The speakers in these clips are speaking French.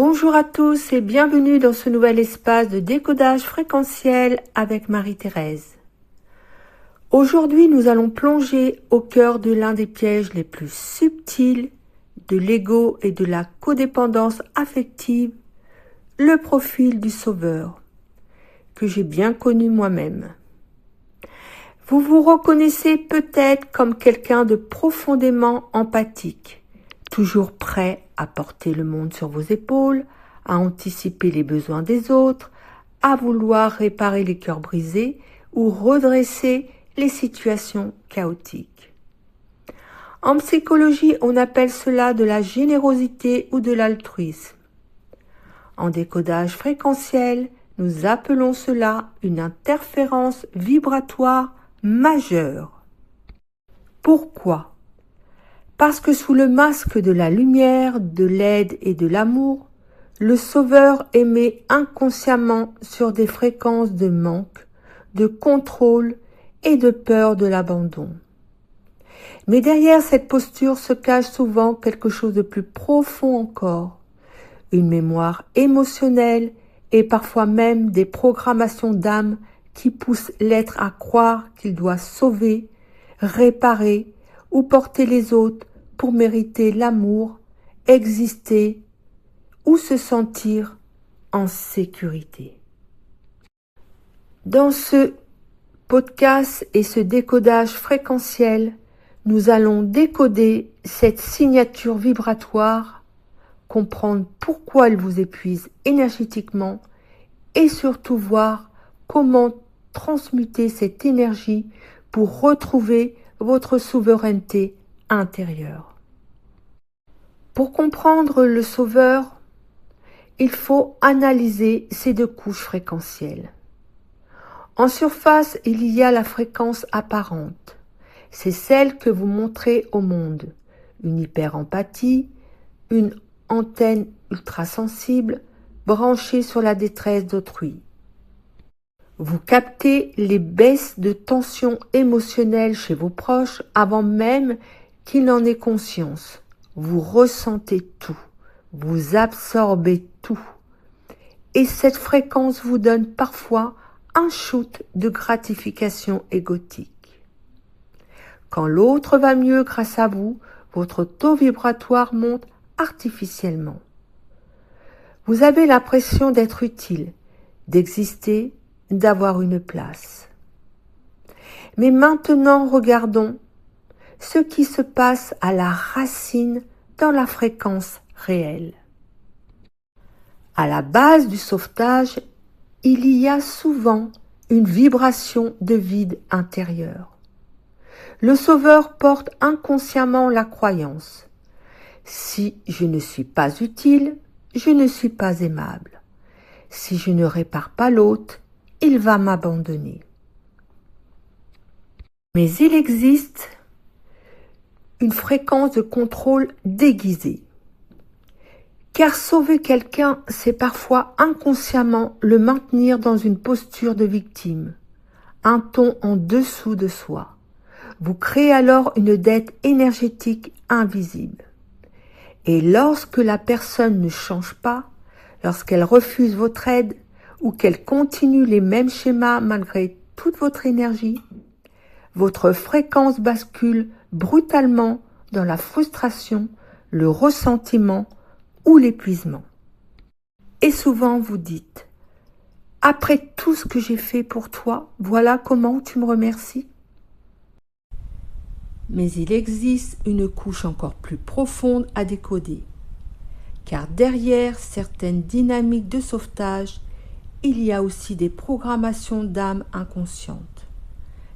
Bonjour à tous et bienvenue dans ce nouvel espace de décodage fréquentiel avec Marie-Thérèse. Aujourd'hui, nous allons plonger au cœur de l'un des pièges les plus subtils de l'ego et de la codépendance affective, le profil du sauveur, que j'ai bien connu moi-même. Vous vous reconnaissez peut-être comme quelqu'un de profondément empathique, toujours prêt à porter le monde sur vos épaules, à anticiper les besoins des autres, à vouloir réparer les cœurs brisés ou redresser les situations chaotiques. En psychologie, on appelle cela de la générosité ou de l'altruisme. En décodage fréquentiel, nous appelons cela une interférence vibratoire majeure. Pourquoi ? Parce que sous le masque de la lumière, de l'aide et de l'amour, le sauveur émet inconsciemment sur des fréquences de manque, de contrôle et de peur de l'abandon. Mais derrière cette posture se cache souvent quelque chose de plus profond encore, une mémoire émotionnelle et parfois même des programmations d'âme qui poussent l'être à croire qu'il doit sauver, réparer ou porter les autres pour mériter l'amour, exister ou se sentir en sécurité. Dans ce podcast et ce décodage fréquentiel, nous allons décoder cette signature vibratoire, comprendre pourquoi elle vous épuise énergétiquement et surtout voir comment transmuter cette énergie pour retrouver votre souveraineté intérieure. Pour comprendre le sauveur, il faut analyser ces deux couches fréquentielles. En surface, il y a la fréquence apparente. C'est celle que vous montrez au monde. Une hyper-empathie, une antenne ultra-sensible branchée sur la détresse d'autrui. Vous captez les baisses de tension émotionnelle chez vos proches avant même qu'ils n'en aient conscience. Vous ressentez tout. Vous absorbez tout. Et cette fréquence vous donne parfois un shoot de gratification égotique. Quand l'autre va mieux grâce à vous, votre taux vibratoire monte artificiellement. Vous avez l'impression d'être utile, d'exister, d'avoir une place. Mais maintenant, regardons ce qui se passe à la racine dans la fréquence réelle. À la base du sauvetage, il y a souvent une vibration de vide intérieur. Le sauveur porte inconsciemment la croyance : si je ne suis pas utile, je ne suis pas aimable. Si je ne répare pas l'autre, il va m'abandonner. Mais il existe une fréquence de contrôle déguisée. Car sauver quelqu'un, c'est parfois inconsciemment le maintenir dans une posture de victime, un ton en dessous de soi. Vous créez alors une dette énergétique invisible. Et lorsque la personne ne change pas, lorsqu'elle refuse votre aide ou qu'elle continue les mêmes schémas malgré toute votre énergie, votre fréquence bascule brutalement dans la frustration, le ressentiment ou l'épuisement. Et souvent vous dites : après tout ce que j'ai fait pour toi, voilà comment tu me remercies. Mais il existe une couche encore plus profonde à décoder, car derrière certaines dynamiques de sauvetage, il y a aussi des programmations d'âme inconscientes,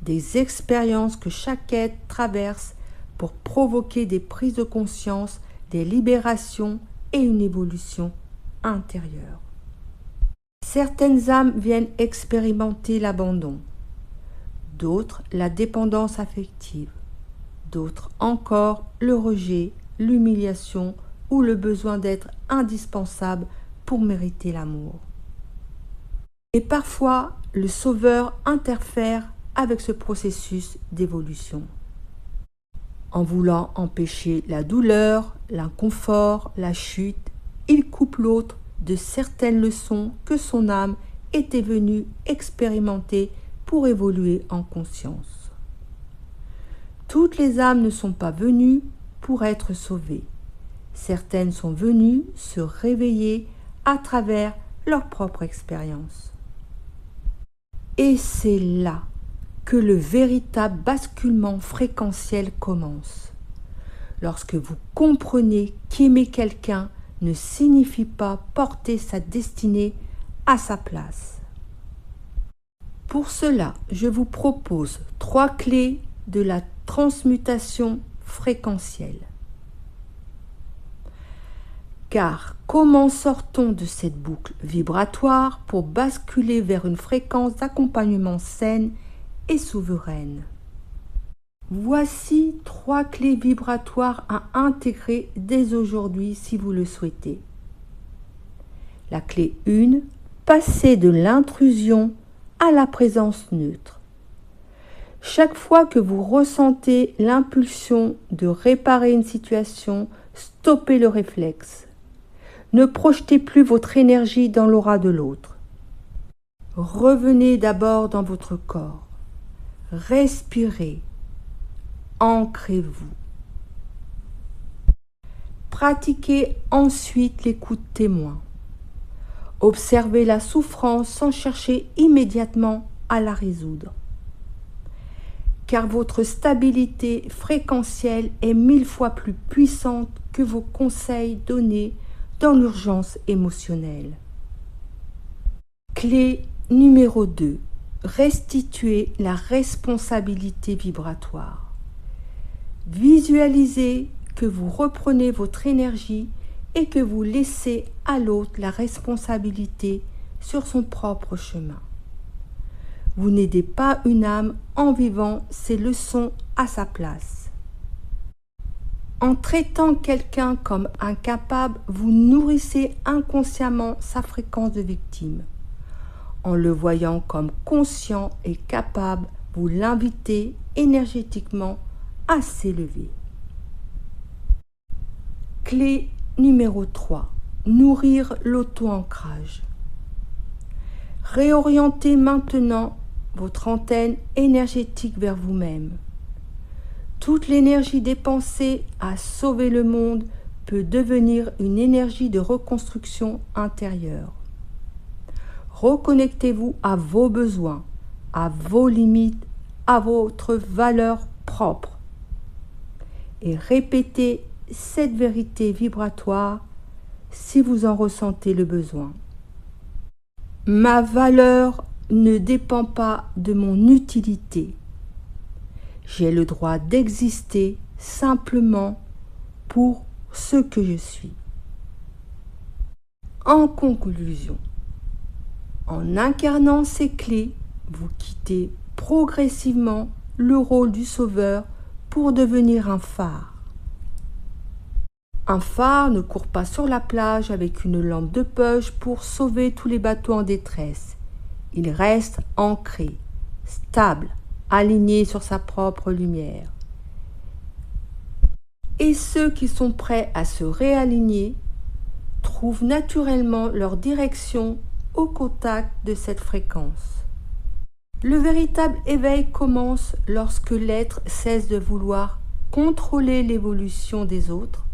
des expériences que chaque être traverse pour provoquer des prises de conscience, des libérations et une évolution intérieure. Certaines âmes viennent expérimenter l'abandon, d'autres la dépendance affective, d'autres encore le rejet, l'humiliation ou le besoin d'être indispensable pour mériter l'amour. Et parfois, le sauveur interfère avec ce processus d'évolution, en voulant empêcher la douleur, l'inconfort, la chute il coupe l'autre de certaines leçons que son âme était venue expérimenter pour évoluer en conscience. Toutes les âmes ne sont pas venues pour être sauvées. Certaines sont venues se réveiller à travers leur propre expérience. Et c'est là que le véritable basculement fréquentiel commence. Lorsque vous comprenez qu'aimer quelqu'un ne signifie pas porter sa destinée à sa place. Pour cela, je vous propose 3 clés de la transmutation fréquentielle. Car comment sort-on de cette boucle vibratoire pour basculer vers une fréquence d'accompagnement saine et souveraine? Voici 3 clés vibratoires à intégrer dès aujourd'hui si vous le souhaitez. La clé 1, passer de l'intrusion à la présence neutre. Chaque fois que vous ressentez l'impulsion de réparer une situation, stoppez le réflexe. Ne projetez plus votre énergie dans l'aura de l'autre. Revenez d'abord dans votre corps. Respirez. Ancrez-vous. Pratiquez ensuite l'écoute témoin. Observez la souffrance sans chercher immédiatement à la résoudre. Car votre stabilité fréquentielle est 1000 fois plus puissante que vos conseils donnés dans l'urgence émotionnelle. Clé numéro 2. Restituer la responsabilité vibratoire. Visualisez que vous reprenez votre énergie et que vous laissez à l'autre la responsabilité sur son propre chemin. Vous n'aidez pas une âme en vivant ses leçons à sa place. En traitant quelqu'un comme incapable, vous nourrissez inconsciemment sa fréquence de victime. En le voyant comme conscient et capable, vous l'invitez énergétiquement à s'élever. Clé numéro 3. Nourrir l'auto-ancrage. Réorientez maintenant votre antenne énergétique vers vous-même. Toute l'énergie dépensée à sauver le monde peut devenir une énergie de reconstruction intérieure. Reconnectez-vous à vos besoins, à vos limites, à votre valeur propre. Et répétez cette vérité vibratoire si vous en ressentez le besoin. Ma valeur ne dépend pas de mon utilité. J'ai le droit d'exister simplement pour ce que je suis. En conclusion, en incarnant ces clés, vous quittez progressivement le rôle du sauveur pour devenir un phare. Un phare ne court pas sur la plage avec une lampe de poche pour sauver tous les bateaux en détresse. Il reste ancré, stable, aligné sur sa propre lumière. Et ceux qui sont prêts à se réaligner trouvent naturellement leur direction au contact de cette fréquence. Le véritable éveil commence lorsque l'être cesse de vouloir contrôler l'évolution des autres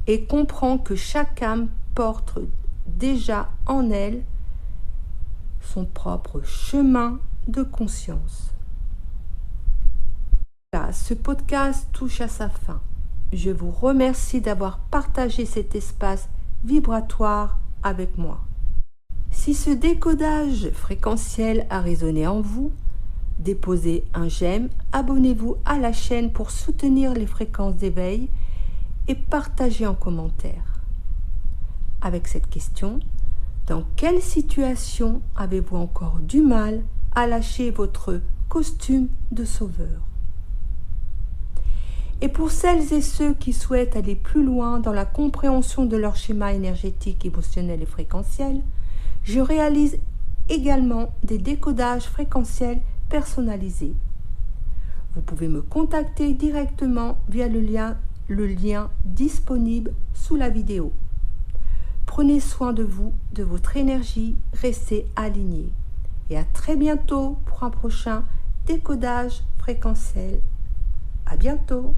et comprend que chaque âme porte déjà en elle son propre chemin de conscience. Là, ce podcast touche à sa fin. Je vous remercie d'avoir partagé cet espace vibratoire avec moi. Si ce décodage fréquentiel a résonné en vous, déposez un j'aime, abonnez-vous à la chaîne pour soutenir les fréquences d'éveil et partagez en commentaire. Avec cette question, dans quelle situation avez-vous encore du mal à lâcher votre costume de sauveur? Et pour celles et ceux qui souhaitent aller plus loin dans la compréhension de leur schéma énergétique, émotionnel et fréquentiel, je réalise également des décodages fréquentiels personnalisés. Vous pouvez me contacter directement via le lien disponible sous la vidéo. Prenez soin de vous, de votre énergie, restez alignés. Et à très bientôt pour un prochain décodage fréquentiel. À bientôt.